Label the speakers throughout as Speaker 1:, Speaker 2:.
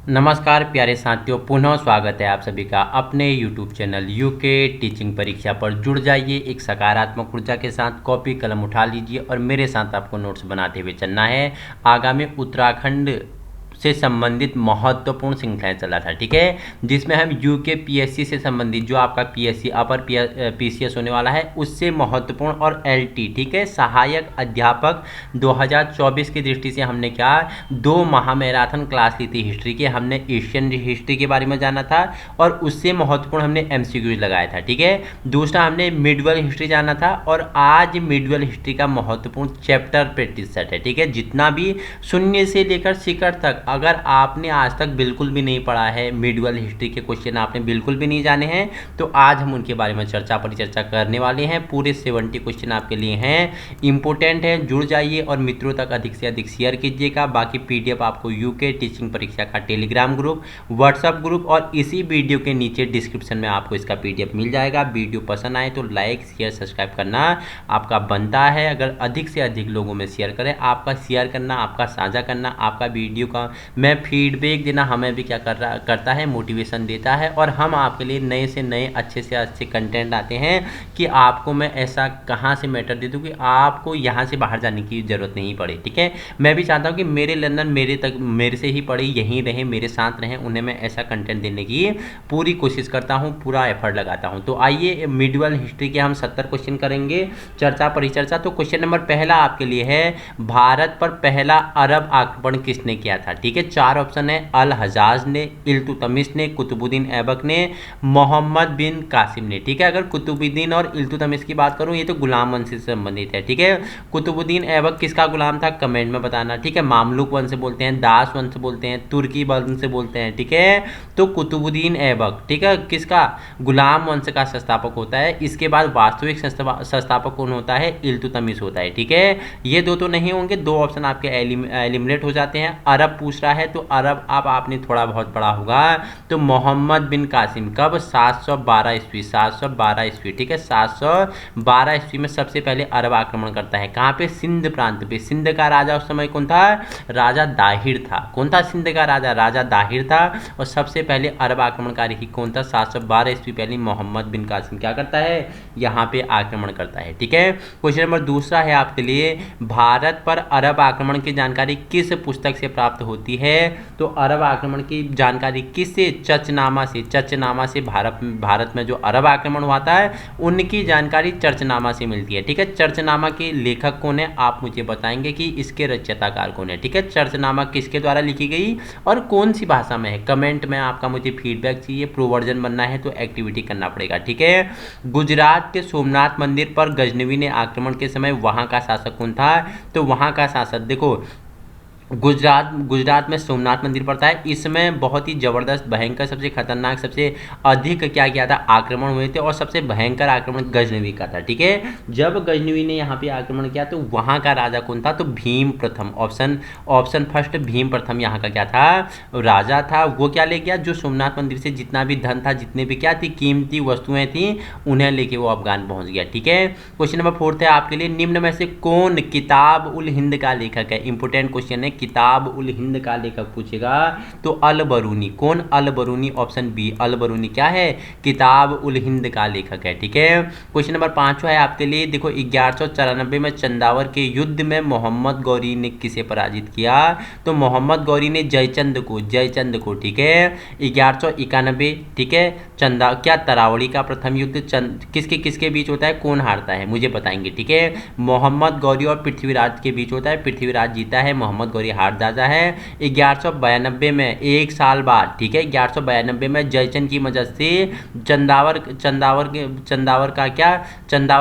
Speaker 1: नमस्कार प्यारे साथियों, पुनः स्वागत है आप सभी का अपने YouTube चैनल यूके टीचिंग परीक्षा पर। जुड़ जाइए एक सकारात्मक ऊर्जा के साथ, कॉपी कलम उठा लीजिए और मेरे साथ आपको नोट्स बनाते हुए चलना है। आगामी उत्तराखंड से संबंधित महत्वपूर्ण श्रृंखलाएं चला था, ठीक है, जिसमें हम यूके पीएससी से संबंधित जो आपका पीएससी अपर पीसीएस होने वाला है उससे महत्वपूर्ण, और एलटी, ठीक है, सहायक अध्यापक 2024 की दृष्टि से हमने क्या 2 महामैराथन क्लास ली थी हिस्ट्री की। हमने एशियन हिस्ट्री के बारे में जाना था और उससे महत्वपूर्ण हमने एमसीक्यूज लगाया था, ठीक है। दूसरा हमने मिडवल हिस्ट्री जाना था और आज मिडवल हिस्ट्री का महत्वपूर्ण चैप्टर प्रैक्टिस सेट है, ठीक है। जितना भी शून्य से लेकर शिखर तक अगर आपने आज तक बिल्कुल भी नहीं पढ़ा है, मिडवल हिस्ट्री के क्वेश्चन आपने बिल्कुल भी नहीं जाने हैं, तो आज हम उनके बारे में परिचर्चा करने वाले हैं। पूरे 70 क्वेश्चन आपके लिए हैं, इंपॉर्टेंट है। जुड़ जाइए और मित्रों तक अधिक से अधिक शेयर कीजिएगा। बाकी पीडीएफ आपको यूके टीचिंग परीक्षा का टेलीग्राम ग्रुप, व्हाट्सएप ग्रुप और इसी वीडियो के नीचे डिस्क्रिप्शन में आपको इसका पीडीएफ मिल जाएगा। वीडियो पसंद आए तो लाइक शेयर सब्सक्राइब करना आपका बनता है। अगर अधिक से अधिक लोगों में शेयर करें, आपका शेयर करना, आपका साझा करना, आपका वीडियो का मैं फीडबैक देना हमें भी क्या करता है, मोटिवेशन देता है। और हम आपके लिए नए से नए अच्छे से अच्छे कंटेंट आते हैं कि आपको मैं ऐसा कहाँ से मैटर दे दूँ कि आपको यहाँ से बाहर जाने की ज़रूरत नहीं पड़े, ठीक है। मैं भी चाहता हूँ कि मेरे लर्नर मेरे से ही पढ़े, यहीं रहें, मेरे साथ रहें, उन्हें मैं ऐसा कंटेंट देने की पूरी कोशिश करता हूँ, पूरा एफर्ट लगाता हूँ। तो आइए मिडवल हिस्ट्री के हम 70 क्वेश्चन करेंगे, चर्चा परिचर्चा। तो क्वेश्चन नंबर पहला आपके लिए है, भारत पर पहला अरब आक्रमण किसने किया था, ठीक है। 4 ऑप्शन है, अल हजाज ने, इल्तुतमिश ने, कुतुबुद्दीन ऐबक ने, मोहम्मद बिन कासिम ने, ठीक है। अगर कुतुबुद्दीन और इल्तुतमिश की बात करूं, ये तो गुलाम वंश से संबंधित है, ठीक है। कुतुबुद्दीन ऐबक किसका गुलाम था, कमेंट में बताना, ठीक है। मामलुक वंश बोलते हैं, दास वंश बोलते हैं, तुर्की वंश बोलते हैं, ठीक है। तो कुतुबुद्दीन ऐबक, ठीक है, किसका गुलाम वंश का संस्थापक होता है। इसके बाद वास्तविक संस्थापक कौन होता है, इल्तुतमिश होता है, ठीक है। ये दो तो नहीं होंगे, 2 ऑप्शन आपके एलिमिनेट हो जाते हैं। अरब पूछ रहा है तो अरब अब आपने थोड़ा बहुत पढ़ा होगा। तो मोहम्मद बिन कासिम कब, 712 ईस्वी, 712 ईस्वी, ठीक है। 712 ईस्वी में सबसे पहले अरब आक्रमण करता है। कहाँ पे, सिंध प्रांत पे। सिंध का राजा उस समय कौन था, राजा दाहिर था। कौन था सिंध का राजा, राजा दाहिर था। और सबसे पहले अरब आक्रमणकारी ही कौन था, 712 ईस्वी पहले मोहम्मद बिन कासिम क्या करता है, यहाँ पे आक्रमण करता है, ठीक है। क्वेश्चन नंबर दूसरा है आपके लिए, भारत पर अरब आक्रमण की जानकारी किस पुस्तक से प्राप्त होती है। तो अरब आक्रमण की जानकारी किससे, चर्चनामा से। चर्चनामा से भारत में जो अरब आक्रमण हुआ था उनकी जानकारी चर्चनामा से मिलती है, ठीक है। चर्चनामा के लेखक कौन है, आप मुझे बताएंगे कि इसके रचयिताकार कौन है, ठीक है। चर्चनामा किसके द्वारा लिखी गई और कौन सी भाषा में है, कमेंट में आपका मुझे फीडबैक चाहिए। प्रोवर्जन बनना है तो एक्टिविटी करना पड़ेगा, ठीक है। गुजरात के सोमनाथ मंदिर पर गजनवी ने आक्रमण के समय वहां का शासक कौन था। तो वहां का शासक देखो, गुजरात में सोमनाथ मंदिर पड़ता है। इसमें बहुत ही ज़बरदस्त, भयंकर, सबसे खतरनाक, सबसे अधिक क्या किया था, आक्रमण हुए थे। और सबसे भयंकर आक्रमण गजनवी का था, ठीक है। जब गजनवी ने यहाँ पे आक्रमण किया तो वहाँ का राजा कौन था, तो भीम प्रथम। ऑप्शन फर्स्ट, भीम प्रथम यहाँ का क्या था, राजा था। वो क्या ले गया, जो सोमनाथ मंदिर से जितना भी धन था, जितने भी क्या थी, कीमती वस्तुएं थी, उन्हें लेके वो अफगान पहुँच गया, ठीक है। क्वेश्चन नंबर 4 है आपके लिए, निम्न में से कौन किताब उल हिंद का लेखक है। इंपोर्टेंट क्वेश्चन है, किताब उल हिंद का लेखक पूछेगा तो अल बरूनी। कौन, अल बरूनी, ऑप्शन बी, अल बरूनी क्या है, किताब उल हिंद का लेखक है, ठीक है। क्वेश्चन नंबर 5 है आपके लिए, देखो 1194 में चंदावर के युद्ध में मोहम्मद गौरी ने किसे पराजित किया। तो मोहम्मद गौरी ने जयचंद को, ठीक है। 1191, ठीक है। क्या तरावड़ी का प्रथम युद्ध किसके किसके बीच होता है, कौन हारता है, मुझे बताएंगे, ठीक है। मोहम्मद गौरी और पृथ्वीराज के बीच होता है, पृथ्वीराज जीता है, मोहम्मद गौरी हार जाता है। 1192 में, एक साल बाद, ठीक है, 1192 में जयचंद की मदद से चंदावर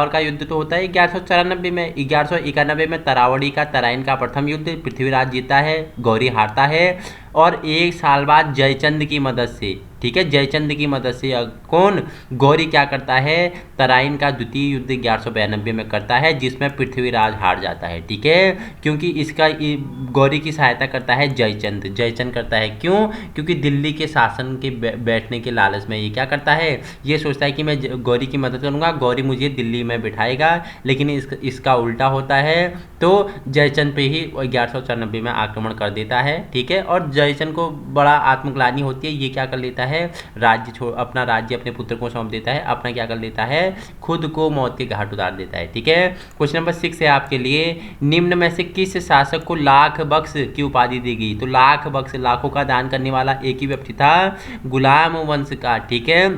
Speaker 1: का युद्ध तो होता है 1194 में। 1191 में तरावड़ी का, तराइन का प्रथम युद्ध, पृथ्वीराज जीता है, गौरी हारता है। और एक साल बाद जयचंद की मदद से, ठीक है, जयचंद की मदद से कौन, गौरी क्या करता है, तराइन का द्वितीय युद्ध 1192 में करता है, जिसमें पृथ्वीराज हार जाता है, ठीक है। क्योंकि इसका गौरी की सहायता करता है जयचंद करता है, क्यों, क्योंकि दिल्ली के शासन के बैठने के लालच में ये क्या करता है, ये सोचता है कि मैं गौरी की मदद करूंगा, गौरी मुझे दिल्ली में बिठाएगा, लेकिन इसका उल्टा होता है। तो जयचंद पे ही 1194 में आक्रमण कर देता है, ठीक है। और दुर्जयसन को बड़ा आत्मग्लानि होती है, ये क्या कर लेता है, अपना राज्य अपने पुत्र को सौंप देता है, अपना क्या कर लेता है, खुद को मौत के घाट उतार देता है। ठीक है, क्वेश्चन नंबर 6 है आपके लिए, निम्न में से किस शासक को लाख बख्श की उपाधि दी गई? तो लाख बख्श, लाखों का दान करने वाला एक ही व्यक्ति था, गुलाम वंश का। ठीक है,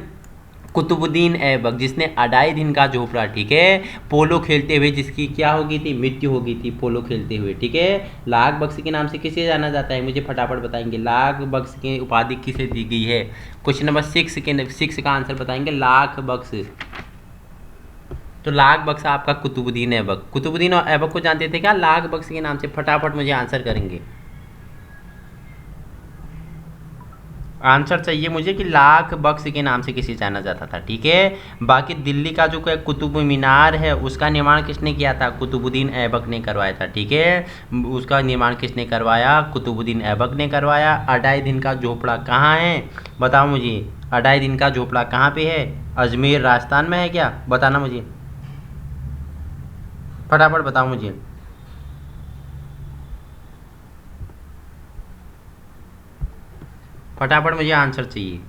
Speaker 1: कुतुबुद्दीन ऐबक, जिसने अढ़ाई दिन का झोपड़ा, ठीक है, पोलो खेलते हुए, जिसकी क्या हो गई थी, मृत्यु हो गई थी पोलो खेलते हुए। ठीक है, लाख बख्श के नाम से किसे जाना जाता है, मुझे फटाफट बताएंगे, लाख बख्श की उपाधि किसे दी गई है? क्वेश्चन नंबर 6 का आंसर बताएंगे, लाख बख्श। तो लाख बख्श आपका कुतुबुद्दीन ऐबक। कुतुबुद्दीन और ऐबक को जानते थे क्या लाख बख्श के नाम से? फटाफट मुझे आंसर करेंगे। आंसर चाहिए मुझे कि लाख बख्श के नाम से किसे जाना जाता था। ठीक है, बाकी दिल्ली का जो कुतुब मीनार है उसका निर्माण किसने किया था? कुतुबुद्दीन ऐबक ने करवाया था। ठीक है, उसका निर्माण किसने करवाया? कुतुबुद्दीन ऐबक ने करवाया। अढ़ाई दिन का झोपड़ा कहाँ है, बताओ मुझे, अढ़ाई दिन का झोपड़ा कहाँ पे है? अजमेर राजस्थान में है क्या? बताना मुझे, फटाफट बताओ मुझे। फटाफट मुझे आंसर चाहिए।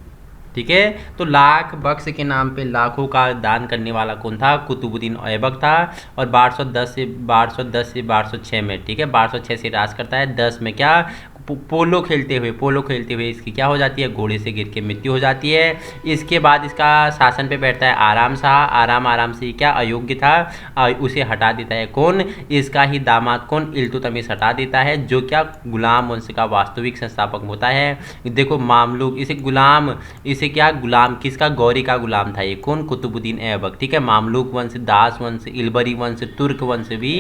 Speaker 1: ठीक है, तो लाख बख्श के नाम पे लाखों का दान करने वाला कौन था? कुतुबुद्दीन ऐबक था। और 1210 से 1206 में, ठीक है, 1206 से राज करता है। 10 में क्या, पोलो खेलते हुए इसकी क्या हो जाती है, घोड़े से गिर के मृत्यु हो जाती है। इसके बाद इसका शासन पे बैठता है आराम शाह। आराम से क्या अयोग्य था, उसे हटा देता है कौन? इसका ही दामाद कौन, इल्तुतमिश हटा देता है, जो क्या गुलाम वंश का वास्तविक संस्थापक होता है। देखो मामलुक, इसे क्या गुलाम, किसका, गौरी का गुलाम था ये कौन? कुतुबुद्दीन ऐबक। ठीक है, मामलुक वंश, दास वंश, इलबरी वंश, तुर्क वंश भी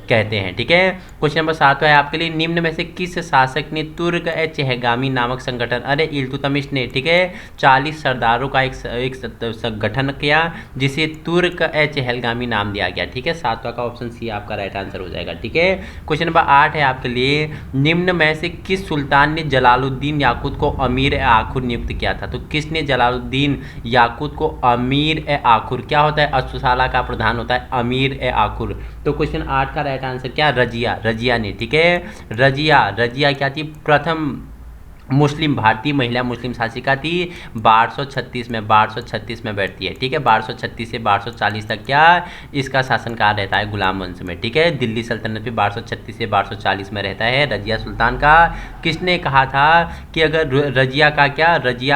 Speaker 1: कहते हैं। ठीक है, क्वेश्चन नंबर 7 है आपके लिए, निम्न में से किस शासक ने तुर्क ए चहगामी नामक संगठन, अरे इल्तुतमिश ने, ठीक है, 40 सरदारों का एक संगठन किया, जिसे तुर्क ए चहलगामी नाम दिया गया। ठीक है, 7वां का ऑप्शन सी आपका राइट आंसर हो जाएगा। ठीक है, क्वेश्चन नंबर 8 है आपके लिए, निम्न में से किस सुल्तान ने जलालुद्दीन याकूत को अमीर ए आखुर नियुक्त किया था? तो किसने जलालुद्दीन याकूत को अमीर ए आखुर, क्या होता है, अस्तुशाला का प्रधान होता है अमीर ए आखुर। तो क्वेश्चन 8 का राइट आंसर क्या, रजिया ने। ठीक है, रजिया क्या थी, प्रथम मुस्लिम, भारतीय महिला मुस्लिम शासिका थी। 1236 में बैठती है। ठीक है, 1236 से 1240 तक क्या इसका शासनकाल रहता है गुलाम वंश में। ठीक है, दिल्ली सल्तनत में 1236 से 1240 में रहता है रजिया सुल्तान का। किसने कहा था कि अगर रजिया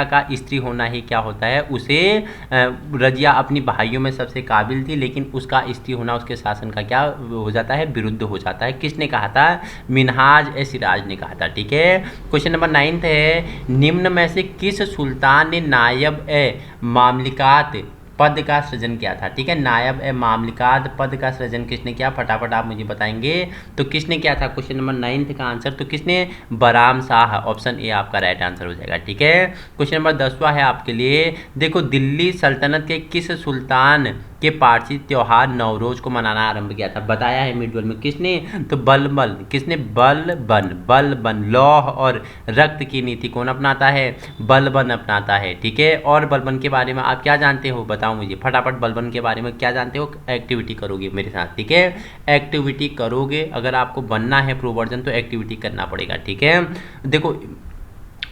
Speaker 1: का स्त्री होना ही क्या होता है, उसे रजिया अपनी भाइयों में सबसे काबिल थी, लेकिन उसका स्त्री होना उसके शासन का क्या हो जाता है, विरुद्ध हो जाता है। किसने कहा था? मिनहाज ए सिराज ने कहा था। ठीक है, क्वेश्चन नंबर 9 है, निम्न में से किस सुल्तान ने नायब ए मामलिकात पद का सृजन किया था? ठीक है, नायब ए मामलिकात पद का सृजन किसने किया? फटाफट आप मुझे बताएंगे तो किसने किया था? क्वेश्चन नंबर 9 का आंसर तो किसने? बराम शाह, ऑप्शन ए आपका राइट आंसर हो जाएगा। ठीक है, क्वेश्चन नंबर 10वां है आपके लिए, देखो दिल्ली सल्तनत के किस सुल्तान के पारसी त्योहार नवरोज को मनाना आरंभ किया था? बताया है मिड में, किसने? तो बलबन। किसने? बलबन लौह और रक्त की नीति कौन अपनाता है? बलबन अपनाता है। ठीक है, और बलबन के बारे में आप क्या जानते हो, बताओ मुझे फटाफट। बलबन के बारे में क्या जानते हो? एक्टिविटी करोगे मेरे साथ। ठीक है, एक्टिविटी करोगे, अगर आपको बनना है प्रो वर्जन तो एक्टिविटी करना पड़ेगा। ठीक है, देखो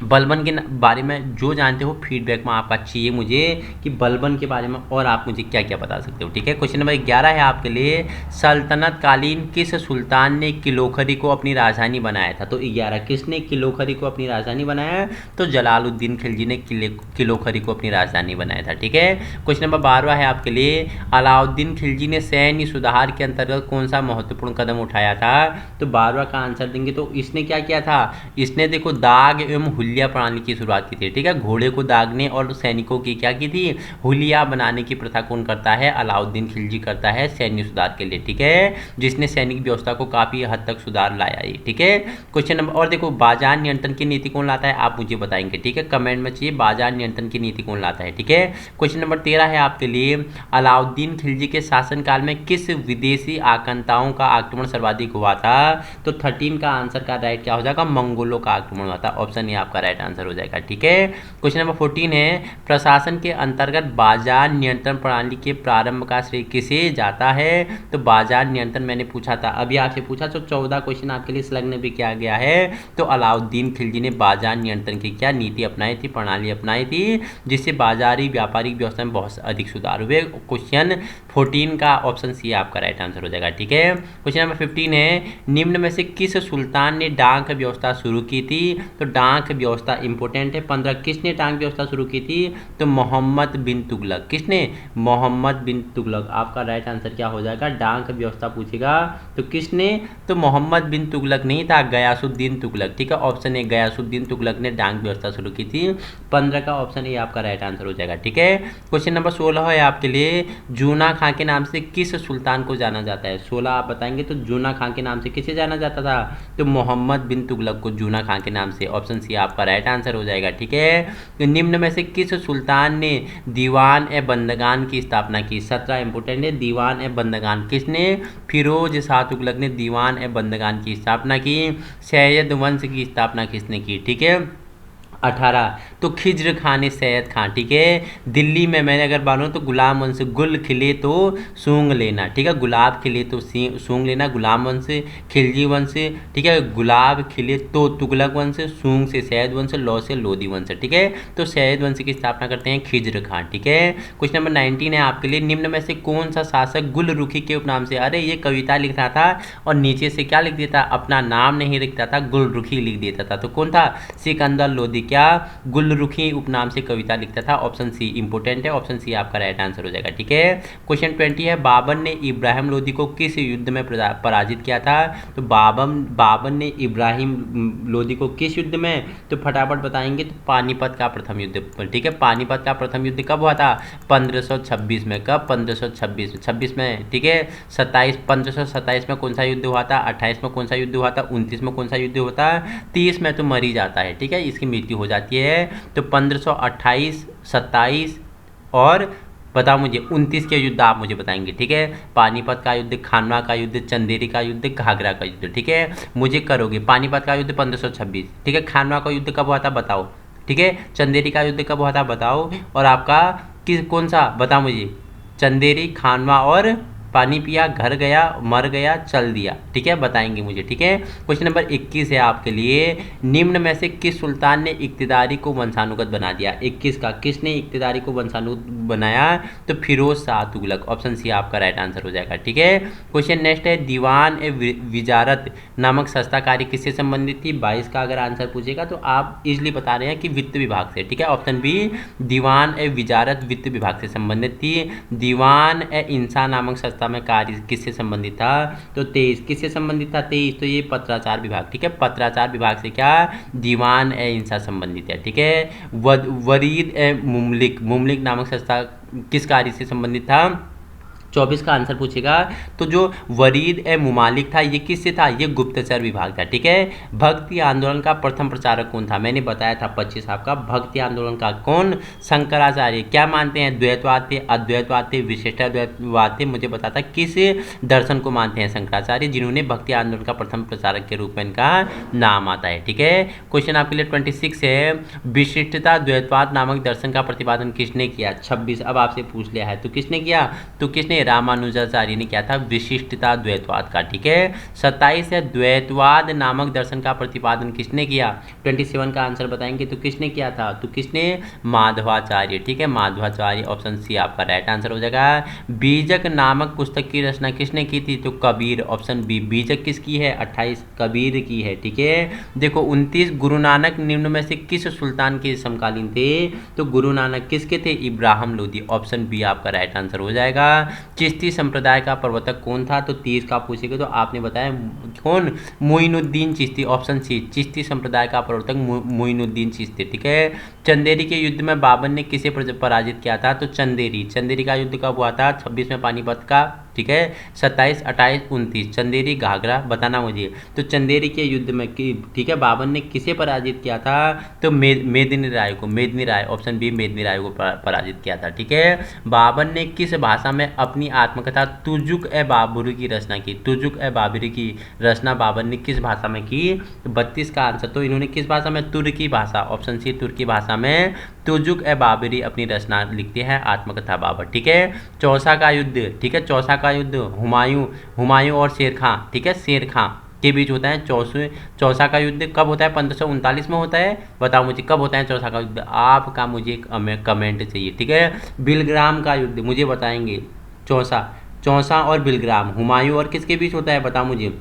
Speaker 1: बलबन के बारे में जो जानते हो फीडबैक में आपका चाहिए मुझे कि बलबन के बारे में और आप मुझे क्या क्या बता सकते हो। ठीक है, क्वेश्चन नंबर 11 है आपके लिए, सल्तनत कालीन किस सुल्तान ने किलोखरी को अपनी राजधानी बनाया था? तो 11 किसने किलोखरी को अपनी राजधानी बनाया? तो जलालुद्दीन खिलजी ने किलोखरी को अपनी राजधानी बनाया था। ठीक है, क्वेश्चन नंबर 12 है आपके लिए, अलाउद्दीन खिलजी ने सैन्य सुधार के अंतर्गत कौन सा महत्वपूर्ण कदम उठाया था? तो 12 का आंसर देंगे तो इसने क्या किया था? इसने देखो दाग एवं हुलिया प्रणाली की शुरुआत की थी। ठीक है, घोड़े को दागने और सैनिकों की क्या की थी? हुलिया बनाने की प्रथा कौन करता है? अलाउद्दीन खिलजी करता है सैन्य सुधार के लिए। ठीक है, जिसने सैनिक व्यवस्था को काफी हद तक सुधार लाया है। ठीक है, क्वेश्चन नंबर, और देखो बाजार नियंत्रण की नीति कौन लाता है? आप मुझे बताएंगे। ठीक है, कमेंट में चाहिए बाजार नियंत्रण की नीति कौन लाता है। ठीक है, क्वेश्चन नंबर 13 है आपके लिए, अलाउद्दीन खिलजी के शासनकाल में किस विदेशी आक्रांताओं का आक्रमण सर्वाधिक हुआ था? तो 13 का आंसर का राइट क्या हो जाएगा? मंगोलों का आक्रमण हुआ था। ऑप्शन ए आपका आपका राइट आंसर हो जाएगा। ठीक है, क्वेश्चन नंबर 14 है, प्रशासन के अंतर्गत बाजार नियंत्रण प्रणाली के प्रारंभ का श्रेय किसे जाता है? तो बाजार नियंत्रण मैंने पूछा था, अभी आपसे पूछा, तो 14 क्वेश्चन आपके लिए संलग्न भी किया गया है। तो अलाउद्दीन खिलजी ने बाजार नियंत्रण की क्या नीति अपनाई थी, प्रणाली अपनाई थी, जिससे बाजारी व्यापारिक व्यवस्था में बहुत अधिक सुधार हुए। क्वेश्चन 14 का ऑप्शन सी आपका राइट आंसर हो जाएगा। ठीक है, क्वेश्चन नंबर 15 है, निम्न में से किस सुल्तान ने डाक व्यवस्था शुरू की थी? तो डाक व्यवस्था इंपॉर्टेंट है। 15 किसने डाक व्यवस्था शुरू की थी? तो मोहम्मद बिन तुगलक। किसने? मोहम्मद बिन तुगलक। आपका राइट आंसर क्या हो जाएगा? डाक व्यवस्था पूछेगा तो किसने? तो मोहम्मद बिन तुगलक नहीं था, गयासुद्दीन तुगलक। ठीक है, ऑप्शन ए गयासुद्दीन तुगलक ने डाक व्यवस्था शुरू की थी। 15 का ऑप्शन ए आपका राइट आंसर हो जाएगा। ठीक है, क्वेश्चन नंबर 16 है आपके लिए, जूना खां के नाम से किस सुल्तान को जाना जाता है? 16 आप बताएंगे तो जूना खां के नाम से किसे जाना जाता था? तो मोहम्मद बिन तुगलक को जूना खां के नाम से। ऑप्शन सी आपका राइट आंसर हो जाएगा। ठीक है, तो निम्न में से किस सुल्तान ने दीवान ए बंदगान की स्थापना की? 17 इंपोर्टेंट है, दीवान ए बंदगान किसने? फिरोज शाह तुगलक ने दीवान ए बंदगान की स्थापना की। सैयद वंश की स्थापना किसने की? ठीक है, 18 तो खिज्र खान ने सैयद खान। ठीक है, दिल्ली में मैंने अगर मानूँ तो गुलाम वंश, गुल खिले तो सूंघ लेना। ठीक है, गुलाब खिले तो सूंघ लेना, गुलाम वंश, खिलजी वंश। ठीक है, गुलाब खिले तो तुगलक वंश, सूंघ से सैयद वंश, लौ से लोधी वंश। ठीक है, तो सैयद वंश की स्थापना करते हैं खिज्र खान। ठीक है, क्वेश्चन नंबर 19 है आपके लिए, निम्न में से कौन सा शासक गुलरुखी के उपनाम से? अरे ये कविता लिख रहा था और नीचे से क्या लिख देता? अपना नाम नहीं लिखता था, गुलरुखी लिख देता था। तो कौन था? सिकंदर लोधी क्या गुलरुखी उपनाम से कविता लिखता था? ऑप्शन सी इंपोर्टेंट है, ऑप्शन सी आपका राइट आंसर हो जाएगा। ठीक है, क्वेश्चन 20 है, बाबर ने इब्राहिम लोधी को किस युद्ध में पराजित किया था? तो बाबर ने इब्राहिम लोधी को किस युद्ध में? तो फटाफट बताएंगे तो पानीपत का प्रथम युद्ध। ठीक है, पानीपत का प्रथम युद्ध कब हुआ था? 1526 में। कब? 1526 में। ठीक है, 1527 में कौन सा युद्ध हुआ था? 28 में कौन सा युद्ध हुआ था? 29 में कौन सा युद्ध हुआ था? 30 में तो मर ही जाता है। ठीक है, इसकी मृत्यु हो जाती है। तो 1528, 27 और बताओ मुझे 29 के युद्ध आप मुझे बताएंगे। ठीक है, पानीपत का युद्ध, खानवा का युद्ध, चंदेरी का युद्ध, घाघरा का युद्ध। ठीक है, मुझे करोगे। पानीपत का युद्ध 1526। ठीक है, खानवा का युद्ध कब हुआ था बताओ। ठीक है, चंदेरी का युद्ध कब हुआ था बताओ, और आपका कौन सा बताओ मुझे। चंदेरी, खानवा और पानी पिया, घर गया, मर गया, चल दिया। ठीक है, बताएंगे मुझे। ठीक है, क्वेश्चन नंबर 21 है आपके लिए, निम्न में से किस सुल्तान ने इक्तिदारी को वंशानुगत बना दिया? 21 का किसने इक्तिदारी को वंशानुगत बनाया? तो फिरोज शाह तुगलक। ऑप्शन सी आपका राइट आंसर हो जाएगा। ठीक है, क्वेश्चन नेक्स्ट है, दीवान ए विजारत नामक संस्था कार्य किससे संबंधित थी? 22 का अगर आंसर पूछेगा तो आप इजिली बता रहे हैं कि वित्त विभाग से। ठीक है, ऑप्शन बी दीवान ए विजारत वित्त विभाग से संबंधित थी। दीवान ए इंसान नामक संस्था में कार्य किससे संबंधित था? तो 23 किससे संबंधित था? 23 तो ये पत्राचार विभाग। ठीक है, पत्राचार विभाग से क्या दीवान ए इंसान संबंधित है। ठीक है, वरीद ए मुमलिक नामक संस्था किस कार्य से संबंधित था? 24 का आंसर पूछेगा तो जो वरीद ए मुमालिक था ये किससे था? ये गुप्तचर विभाग था। ठीक है, भक्ति आंदोलन का प्रथम प्रचारक कौन था? मैंने बताया था 25 आपका। भक्ति आंदोलन का कौन? शंकराचार्य। क्या मानते हैं? द्वैतवाद थे, अद्वैतवाद थे, विशिष्टाद्वैतवाद थे। मुझे बताया था किस दर्शन को मानते हैं? शंकराचार्य, जिन्होंने भक्ति आंदोलन का प्रथम प्रचारक के रूप में इनका नाम आता है। ठीक है, क्वेश्चन आपके लिए 26 है, विशिष्टता द्वैतवाद नामक दर्शन का प्रतिपादन किसने किया? 26 अब आपसे पूछ लिया है तो किसने किया? तो किसने? रामानुजाचार्य ने किया था विशिष्टता द्वैतवाद का। ठीक है, 27 है, द्वैतवाद नामक दर्शन का प्रतिपादन किसने किया? 27 का आंसर बताएंगे तो किसने किया था? तो किसने? माधवाचार्य। ठीक है, माधवाचार्य। ऑप्शन सी आपका राइट आंसर हो जाएगा। बीजक नामक पुस्तक की रचना किसने की थी? तो कबीर। Option B. बीजक किसकी है? 28 कबीर की है। ठीक है, देखो 29 गुरु नानक निम्न में से किस सुल्तान के समकालीन थे? तो गुरु नानक किसके थे? इब्राहिम लोधी। ऑप्शन बी आपका राइट आंसर हो जाएगा। चिश्ती संप्रदाय का प्रवर्तक कौन था? तो 30 का पूछेगा तो आपने बताया कौन? मोइनुद्दीन चिश्ती। ऑप्शन सी चिश्ती संप्रदाय का प्रवर्तक मोइनुद्दीन चिश्ती। ठीक है, चंदेरी के युद्ध में बाबर ने किसे पराजित किया था? तो चंदेरी का युद्ध कब हुआ था? 26 में पानीपत का ठीक है। 27, 28, 29 चंदेरी घाघरा बताना मुझे। तो चंदेरी के युद्ध में ठीक है बाबर ने किसे पराजित किया था? तो मेदिनी राय को, मेदिनी राय, ऑप्शन बी मेदिनी राय को पराजित किया था, ठीक है। बाबर ने किस भाषा में अपनी आत्मकथा तुजुक ए बाबरी की रचना की? तुजुक ए बाबरी की रचना बाबर ने किस भाषा में की? 32 का आंसर। तो इन्होंने किस भाषा में? तुर्की भाषा, ऑप्शन सी तुर्की भाषा में तुजुक ए बाबरी अपनी रचना लिखते हैं, आत्मकथा बाबर, ठीक है। चौसा का युद्ध, ठीक है, चौसा का युद्ध हुमायूं और शेर खां, ठीक है, शेर खां के बीच होता है। चौसा का युद्ध कब होता है? 1539 में होता है। बताओ मुझे कब होता है चौसा का युद्ध? आपका मुझे कमेंट चाहिए, ठीक है। बिलग्राम का युद्ध मुझे बताएंगे। चौसा और बिलग्राम, हुमायूं और किसके बीच होता है? बताओ मुझे।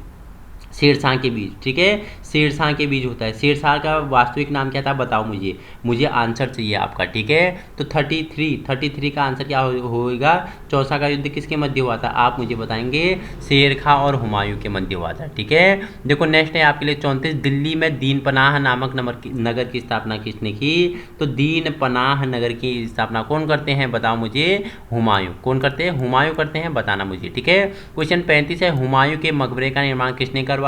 Speaker 1: शेरशाह के बीच, ठीक है, शेरशाह के बीच होता है। शेरशाह का वास्तविक नाम क्या था? बताओ मुझे आंसर चाहिए आपका, ठीक है। तो 33 का आंसर क्या होगा? चौसा का युद्ध किसके मध्य हुआ था? आप मुझे बताएंगे। शेरशाह और हुमायूं के मध्य हुआ था, ठीक है। देखो नेक्स्ट है आपके लिए 34, दिल्ली में दीन पनाह नामक नगर की स्थापना किसने की? तो दीन पनाह नगर की स्थापना कौन करते हैं? बताओ मुझे। हुमायूं। कौन करते हैं? हुमायूं करते हैं, बताना मुझे, ठीक है। क्वेश्चन 35 है, हुमायूं के मकबरे का निर्माण किसने करवाया?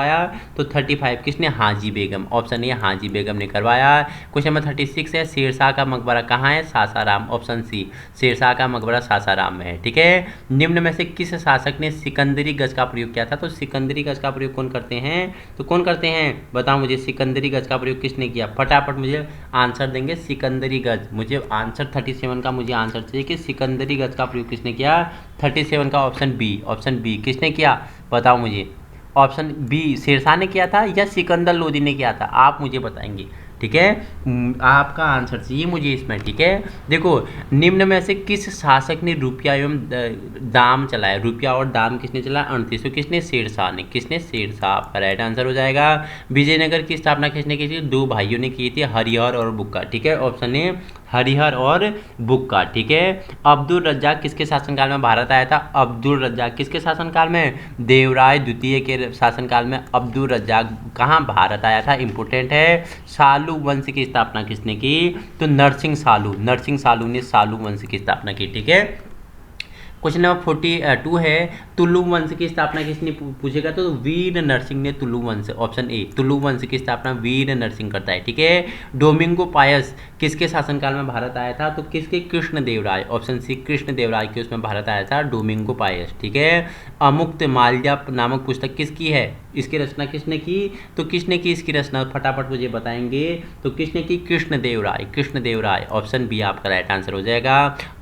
Speaker 1: तो 35 किसने? हाजी बेगम, ऑप्शन ए हाजी बेगम ने करवाया। क्वेश्चन नंबर 36 है, शेरशाह का मकबरा कहाँ है? सासाराम, ऑप्शन सी शेरशाह का मकबरा सासाराम में है, ठीक है। निम्न में से किस शासक ने सिकंदरी गज का प्रयोग किया था? तो सिकंदरी गज का प्रयोग कौन करते हैं? तो कौन करते हैं? बताओ मुझे, सिकंदरी गज का प्रयोग किसने किया? फटाफट मुझे आंसर देंगे। सिकंदरी गज, मुझे आंसर 37 का मुझे आंसर चाहिए कि सिकंदरी गज का प्रयोग किसने किया? 37 का ऑप्शन बी किसने किया? बताओ मुझे। ऑप्शन बी शेरशाह ने किया था या सिकंदर लोदी ने किया था? आप मुझे बताएंगे, ठीक है। आपका आंसर चाहिए मुझे इसमें, ठीक है। देखो निम्न में से किस शासक ने रुपया एवं दाम चलाया? रुपया और दाम किसने चलाया? 38। तो किसने? शेरशाह ने। किसने? शेरशाह। आपका राइट आंसर हो जाएगा। विजयनगर की स्थापना किसने की थी? दो भाइयों ने की थी, हरिहर और बुक्का, ठीक है। ऑप्शन ए हरिहर और बुक्का, ठीक है। अब्दुल रज्जाक किसके शासनकाल में भारत आया था? अब्दुल रज्जाक किसके शासनकाल में? देवराय द्वितीय के शासनकाल में अब्दुल रज्जाक कहाँ भारत आया था? इंपोर्टेंट है। सालू वंश की स्थापना किसने की? तो नरसिंह सालू ने सालू वंश की स्थापना की, ठीक है। क्वेश्चन नंबर 42 है, तुलु वंश की स्थापना किसने पूछेगा? तो वीर नरसिंह ने तुलु वंश, ऑप्शन ए तुलु वंश की स्थापना वीर नरसिंह करता है, ठीक है। डोमिंगो पायस किसके शासनकाल में भारत आया था? तो किसके? कृष्णदेवराय, ऑप्शन सी कृष्णदेवराय के उसमें भारत आया था डोमिंगो पायस, ठीक है। अमुक्त माल्या नामक पुस्तक किसकी है? इसकी रचना किसने की? तो किसने की इसकी रचना? फटाफट मुझे बताएंगे। तो किसने की? कृष्णदेवराय, ऑप्शन बी आपका राइट आंसर हो जाएगा।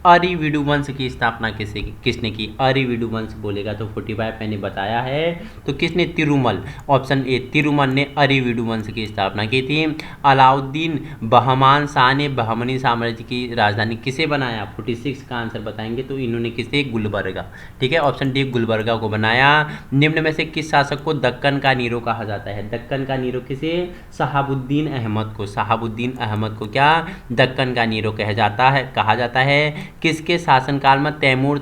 Speaker 1: अरिविडु वंश की स्थापना किसने की? अरिविडु वंश बोलेगा तो 45 मैंने बताया है। तो किसने? तिरुमल, ऑप्शन ए तिरुमल ने अरिविडु वंश की स्थापना की थी। अलाउद्दीन बहमान शाह ने बहमनी साम्राज्य की राजधानी किसे बनाया? 46 का आंसर बताएंगे। तो इन्होंने किसे? गुलबर्गा, ठीक है, ऑप्शन डी गुलबर्गा को बनाया। निम्न में से किस शासक को दक्कन का नीरो कहा जाता है? दक्कन का नीरो किसे? शहाबुद्दीन अहमद को क्या दक्कन का नीरो कहा जाता है। किसके शासनकाल में तैमूर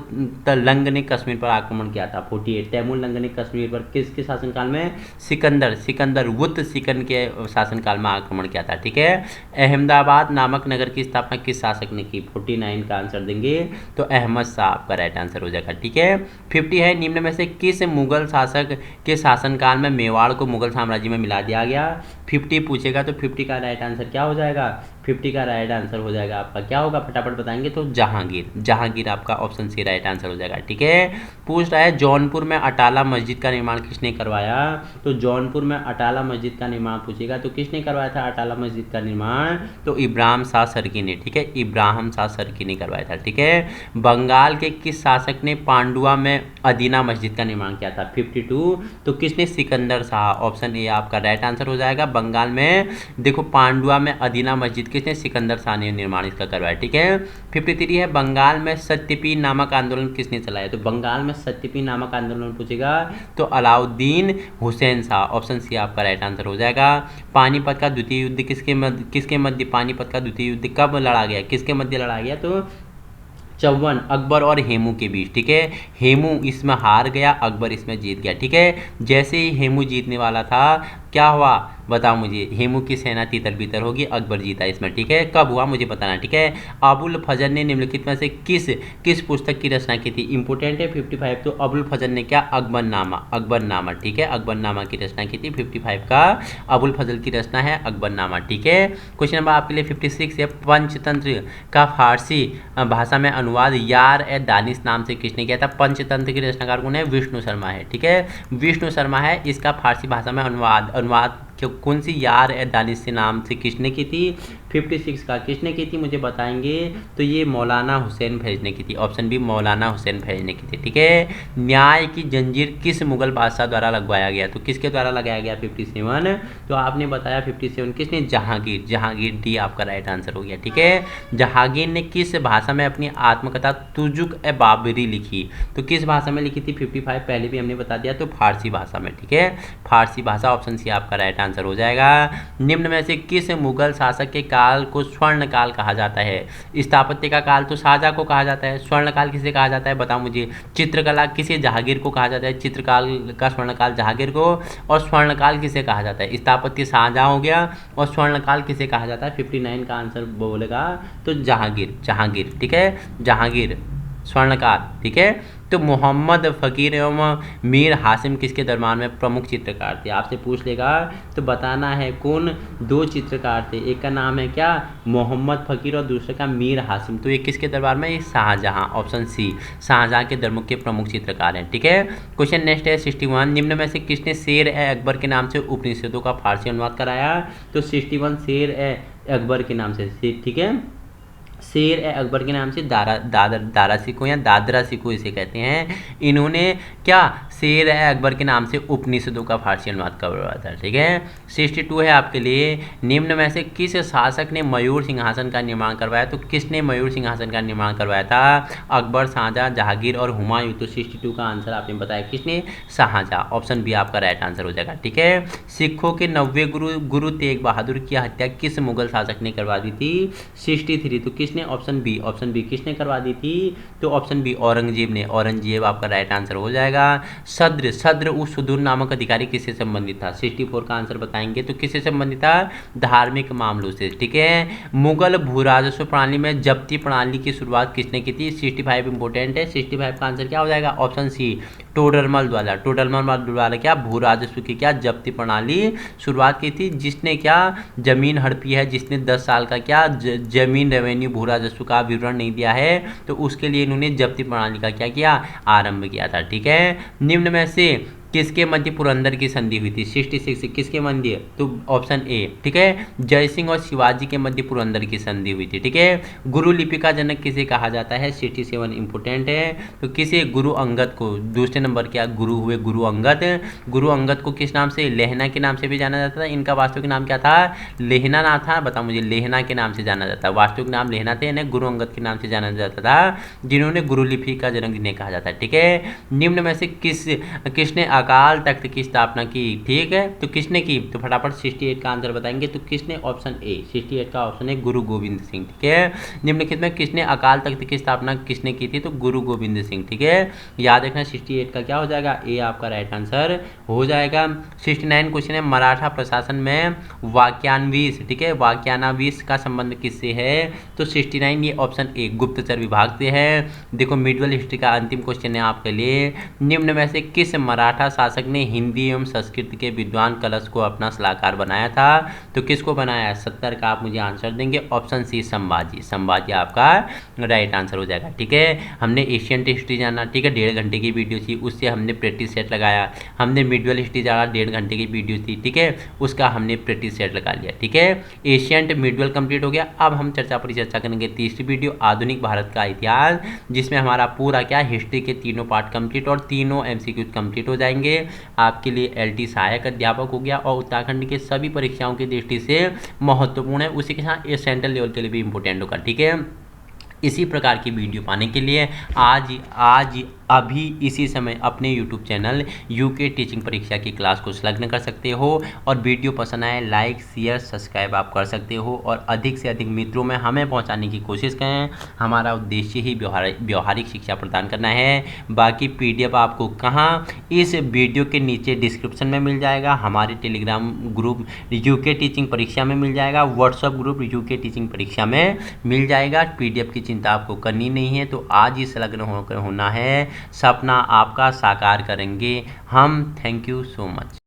Speaker 1: लंग ने कश्मीर पर आक्रमण किया था? 48 तैमूर लंग ने कश्मीर पर किसके शासनकाल में? सिकंदर वुत सिकन के शासनकाल में आक्रमण किया था, ठीक है। अहमदाबाद नामक नगर की स्थापना किस शासक ने की? 49 का आंसर देंगे तो अहमद शाह आपका राइट आंसर हो जाएगा, ठीक है। 50 है, निम्न में से किस मुगल शासक के शासनकाल में मेवाड़ को मुगल साम्राज्य में मिला दिया गया? 50 पूछेगा तो 50 का राइट आंसर क्या हो जाएगा? 50 का राइट आंसर हो जाएगा आपका क्या होगा? फटाफट बताएंगे तो जहांगीर आपका ऑप्शन सी राइट आंसर हो जाएगा, ठीक है। पूछ रहा है जौनपुर में अटाला मस्जिद का निर्माण किसने करवाया? तो जौनपुर में अटाला मस्जिद का निर्माण पूछेगा तो किसने करवाया था अटाला मस्जिद का निर्माण? तो इब्राहिम शाह सरकी ने, ठीक है, इब्राहिम शाह सरकी ने करवाया था, ठीक है। बंगाल के किस शासक ने पांडुआ में अदीना मस्जिद का निर्माण किया था? 52 तो किसने? सिकंदर शाह, ऑप्शन ए आपका राइट आंसर हो जाएगा। बंगाल में देखो पांडुआ में अदीना मस्जिद किसने? सिकंदर शाह ने निर्माण इसका करवाया, ठीक है। 53 है, बंगाल में सत्यपी नामक आंदोलन किसने चलाया? तो बंगाल में सत्यपी नामक आंदोलन पूछेगा तो अलाउद्दीन हुसैन शाह, ऑप्शन सी आपका राइट आंसर हो जाएगा। पानीपत का द्वितीय युद्ध किसके मध्य पानीपत का द्वितीय युद्ध कब लड़ा गया? किसके मध्य लड़ा गया? तो 54 अकबर और हेमू के बीच, ठीक है। हेमू इसमें हार गया, अकबर इसमें जीत गया, ठीक है। जैसे ही हेमू जीतने वाला था क्या हुआ? बताओ मुझे, हेमू की सेना तितर बितर होगी, अकबर जीता इसमें, ठीक है। कब हुआ मुझे बताना, ठीक है। अबुल फजल ने निम्नलिखित में से किस पुस्तक की रचना की थी, इंपोर्टेंट है 55। तो अबुल फजल ने क्या, अकबरनामा, ठीक है, अकबरनामा की रचना की थी। 55 का अबुल फजल की रचना है अकबरनामा, ठीक है। क्वेश्चन नंबर आपके लिए 56 है, पंचतंत्र का फारसी भाषा में अनुवाद यार ए दानिश नाम से किसने किया था। पंचतंत्र की रचनाकार कौन है, विष्णु शर्मा है, ठीक है, विष्णु शर्मा है। इसका फारसी भाषा में अनुवाद कौन सी, यार ए दानिश से नाम से किसने की थी। 56 का किसने की थी मुझे बताएंगे, तो ये मौलाना हुसैन फैज ने की थी। ऑप्शन बी मौलाना हुसैन फैज ने की थी, ठीक है। न्याय की जंजीर किस मुगल बादशाह द्वारा लगवाया गया, तो किसके द्वारा लगाया गया 57। तो आपने बताया 57 किसने, जहांगीर डी आपका राइट आंसर हो गया, ठीक है। जहांगीर ने किस भाषा में अपनी आत्मकथा तुजुक ए बाबरी लिखी, तो किस भाषा में लिखी थी 55, पहले भी हमने बता दिया, तो फारसी भाषा में, ठीक है, फारसी भाषा। ऑप्शन सी आपका राइट आंसर हो जाएगा। निम्न में से किस मुगल शासक के काल को स्वर्ण काल कहा जाता है। स्थापत्य का काल तो शाहजहां को कहा जाता है, स्वर्ण काल किसे कहा जाता है बताओ मुझे। चित्रकला किसे, जहांगीर को कहा जाता है, चित्रकाल का स्वर्ण काल जहांगीर को। और स्वर्ण काल किसे कहा जाता है, स्थापत्य शाहजहां हो गया, और स्वर्ण काल किसे कहा जाता है। 59 का आंसर बोलेगा तो जहांगीर, ठीक है, जहांगीर स्वर्णकाल, ठीक है। तो मोहम्मद फ़कीर एवं मीर हासिम किसके दरबार में प्रमुख चित्रकार थे, आपसे पूछ लेगा तो बताना है कौन दो चित्रकार थे। एक का नाम है क्या, मोहम्मद फ़कीर, और दूसरे का मीर हासिम। तो ये किसके दरबार में, शाहजहां, ऑप्शन सी शाहजहां के दरबार के प्रमुख चित्रकार हैं, ठीक है। क्वेश्चन नेक्स्ट है 61, निम्न में से किसने शेर ए अकबर के नाम से उपनिषदों का फारसी अनुवाद कराया। तो 61 शेर ए अकबर के नाम से, ठीक है, शेर ए अकबर के नाम से दारा सिको या दादरा सिको इसे कहते हैं। इन्होंने क्या, शेर ए अकबर के नाम से उपनिषदों का फारसी अनुवाद करवाया था, ठीक है। 62 है आपके लिए, निम्न में से किस शासक ने मयूर सिंहासन का निर्माण करवाया। तो किसने मयूर सिंहासन का निर्माण करवाया था, अकबर, शाहजहां, जहांगीर और हुमायूं। तो 62 का आंसर आपने बताया किसने, शाहजहां। ऑप्शन बी आपका राइट आंसर हो जाएगा, ठीक है। सिखों के 90वें गुरु तेग बहादुर की हत्या किस मुगल शासक ने करवा दी थी। 63, तो किसने, ऑप्शन बी किसने करवा दी थी। तो ऑप्शन बी औरंगजेब ने, औरंगजेब आपका राइट आंसर हो जाएगा। सद्र उस सुदूर नामक अधिकारी किससे संबंधित था। 64 का आंसर बताएंगे तो किससे संबंधित था, धार्मिक मामलों से, ठीक है। मुगल भू राजस्व प्रणाली में जब्ती प्रणाली की शुरुआत किसने की थी। 65 इंपोर्टेंट है, 65 का आंसर क्या हो जाएगा, ऑप्शन सी टोडरमल द्वारा क्या, भू राजस्व की क्या जब्ती प्रणाली शुरुआत की थी। जिसने क्या, जमीन हड़पी है, जिसने 10 साल का क्या जमीन रेवेन्यू भू राजस्व का विवरण नहीं दिया है, तो उसके लिए इन्होंने जब्ती प्रणाली का क्या किया, आरंभ किया था, ठीक है। निम्न में से किसके मध्य पुरंदर की संधि हुई थी। 66 किसके मध्य, तो ऑप्शन ए, ठीक है, जय सिंह और शिवाजी के मध्य पुरंदर की संधि हुई थी, ठीक है। गुरु लिपि का जनक किसे कहा जाता है। 67 इंपोर्टेंट है, तो किसे, गुरु अंगद को। दूसरे नंबर क्या, गुरु हुए गुरु अंगद को किस नाम से, लेहना के नाम से भी जाना जाता था। इनका वास्तविक नाम क्या था, लेहना नाम था, बताओ मुझे, लेहना के नाम से जाना जाता है, वास्तविक नाम लेहना थे, इन्हें गुरु अंगद के नाम से जाना जाता था, जिन्होंने गुरु लिपि का जनक जिन्हें कहा जाता है, ठीक है। निम्न में से किसने अकाल तख्त की स्थापना की, ठीक है, तो किसने की, तो फटाफट 68 का आंसर बताएंगे तो किसने, ऑप्शन ए 68 का ऑप्शन है गुरु गोविंद सिंह, ठीक है। निम्नलिखित में किसने अकाल तख्त की स्थापना किसने की थी, तो गुरु गोविंद सिंह, ठीक है। याद रखना 68 का क्या हो जाएगा, ए आपका राइट आंसर हो जाएगा। 69 क्वेश्चन है, मराठा प्रशासन में वाक्यान्वीस, ठीक है, वाक्यानावीस का संबंध किससे है। तो 69 ये ऑप्शन ए गुप्तचर विभाग से है। देखो मिडल हिस्ट्री का अंतिम क्वेश्चन है आपके लिए, निम्न में से किस मराठा शासक ने हिंदी एवं संस्कृत के विद्वान कलश को अपना सलाहकार बनाया था। तो किसको बनाया, 70 का आप मुझे आंसर देंगे, ऑप्शन सी संभाजी आपका राइट आंसर हो जाएगा, ठीक है। हमने एशियन हिस्ट्री जाना, ठीक है, 1.5 घंटे की वीडियो थी, उससे हमने प्रैक्टिस सेट लगाया। हमने मिडल हिस्ट्री जाना, 1.5 घंटे की वीडियो थी, ठीक है, उसका हमने प्रैक्टिस सेट लगा लिया, ठीक है। एशियंट मिडल कंप्लीट हो गया। अब हम चर्चा करेंगे तीसरी वीडियो, आधुनिक भारत का इतिहास, जिसमें हमारा पूरा क्या हिस्ट्री के तीनों पार्ट कंप्लीट और तीनों MCQ कंप्लीट हो जाएंगे। आपके लिए LT सहायक अध्यापक हो गया और उत्तराखंड के सभी परीक्षाओं की दृष्टि से महत्वपूर्ण है, उसी के साथ ये सेंट्रल लेवल के लिए भी इंपॉर्टेंट होगा, ठीक है। इसी प्रकार की वीडियो पाने के लिए आज अभी इसी समय अपने यूट्यूब चैनल यूके टीचिंग परीक्षा की क्लास को संलग्न कर सकते हो। और वीडियो पसंद आए लाइक शेयर सब्सक्राइब आप कर सकते हो और अधिक से अधिक मित्रों में हमें पहुंचाने की कोशिश करें। हमारा उद्देश्य ही व्यवहारिक शिक्षा प्रदान करना है। बाकी PDF आपको कहाँ, इस वीडियो के नीचे डिस्क्रिप्शन में मिल जाएगा, हमारे टेलीग्राम ग्रुप यूके टीचिंग परीक्षा में मिल जाएगा, व्हाट्सएप ग्रुप यूके टीचिंग परीक्षा में मिल जाएगा। PDF की चिंता आपको करनी नहीं है। तो आज ही संलग्न होना है, सपना आपका साकार करेंगे हम। Thank you so much.